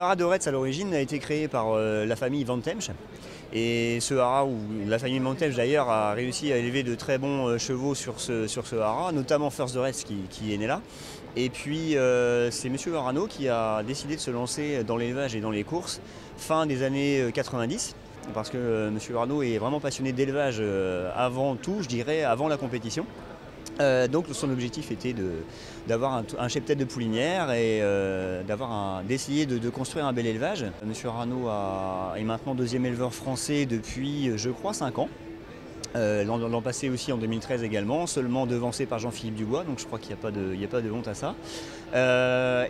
Haras de Retz à l'origine a été créé par la famille Van Temsch. Et ce haras, ou la famille Van Temsch d'ailleurs, a réussi à élever de très bons chevaux sur ce haras, notamment First de Retz qui est né là. Et puis c'est M. Arano qui a décidé de se lancer dans l'élevage et dans les courses fin des années 90. Parce que M. Arano est vraiment passionné d'élevage avant tout, je dirais, avant la compétition. Donc son objectif était d'avoir un cheptel de poulinière et d'essayer de construire un bel élevage. M. Arano est maintenant deuxième éleveur français depuis, je crois, 5 ans. L'an passé aussi, en 2013 également, seulement devancé par Jean-Philippe Dubois, donc je crois qu'il n'y a pas de honte à ça.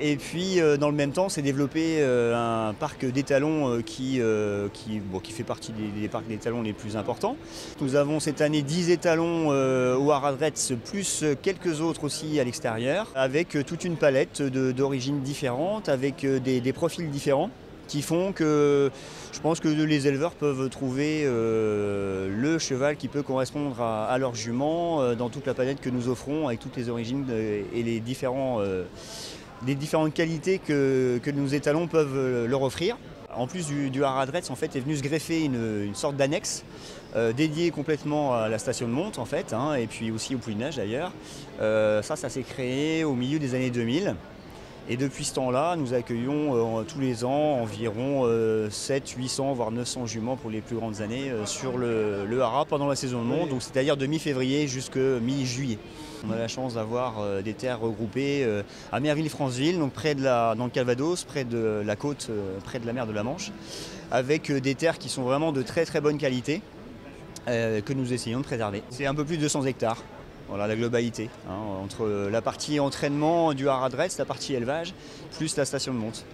Et puis dans le même temps, s'est développé un parc d'étalons qui fait partie des parcs d'étalons les plus importants. Nous avons cette année 10 étalons au Haras de Retz, plus quelques autres aussi à l'extérieur, avec toute une palette d'origines différentes, avec des profils différents, qui font que je pense que les éleveurs peuvent trouver le cheval qui peut correspondre à leur jument dans toute la palette que nous offrons, avec toutes les origines et les différentes qualités que nos étalons peuvent leur offrir. En plus du Haras de Retz, en fait, est venu se greffer une sorte d'annexe dédiée complètement à la station de monte, en fait, et puis aussi au poulinage d'ailleurs. Ça s'est créé au milieu des années 2000. Et depuis ce temps-là, nous accueillons tous les ans environ 700, 800, voire 900 juments pour les plus grandes années sur le haras pendant la saison de monte, donc c'est-à-dire de mi-février jusqu'à mi-juillet. On a la chance d'avoir des terres regroupées à Merville-Franceville, donc dans le Calvados, près de la côte, près de la mer de la Manche, avec des terres qui sont vraiment de très très bonne qualité que nous essayons de préserver. C'est un peu plus de 200 hectares. Voilà la globalité, entre la partie entraînement du Haras de Retz, la partie élevage, plus la station de monte.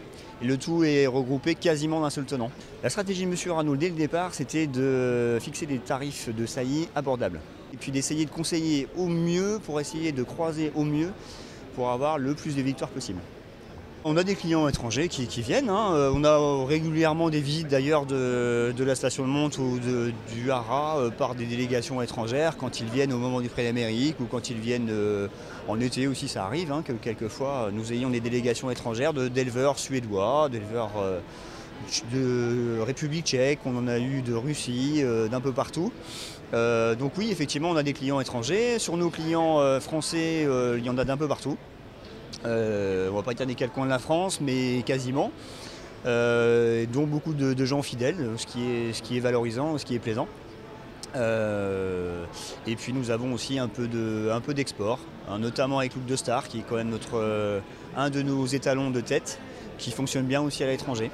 Et le tout est regroupé quasiment d'un seul tenant. La stratégie de M. Arano dès le départ, c'était de fixer des tarifs de saillie abordables. Et puis d'essayer de conseiller au mieux pour essayer de croiser au mieux pour avoir le plus de victoires possible. On a des clients étrangers qui viennent. On a régulièrement des visites d'ailleurs de la station de monte ou du haras par des délégations étrangères quand ils viennent au moment du Prix d'Amérique ou quand ils viennent en été aussi, ça arrive que quelquefois nous ayons des délégations étrangères d'éleveurs suédois, d'éleveurs de République tchèque, on en a eu de Russie, d'un peu partout. Donc oui, effectivement, on a des clients étrangers. Sur nos clients français, il y en a d'un peu partout. On ne va pas dire des quatre coins de la France, mais quasiment. Dont beaucoup de gens fidèles, ce qui est valorisant, ce qui est plaisant. Et puis nous avons aussi un peu d'export, notamment avec Look de Star, qui est quand même un de nos étalons de tête, qui fonctionne bien aussi à l'étranger.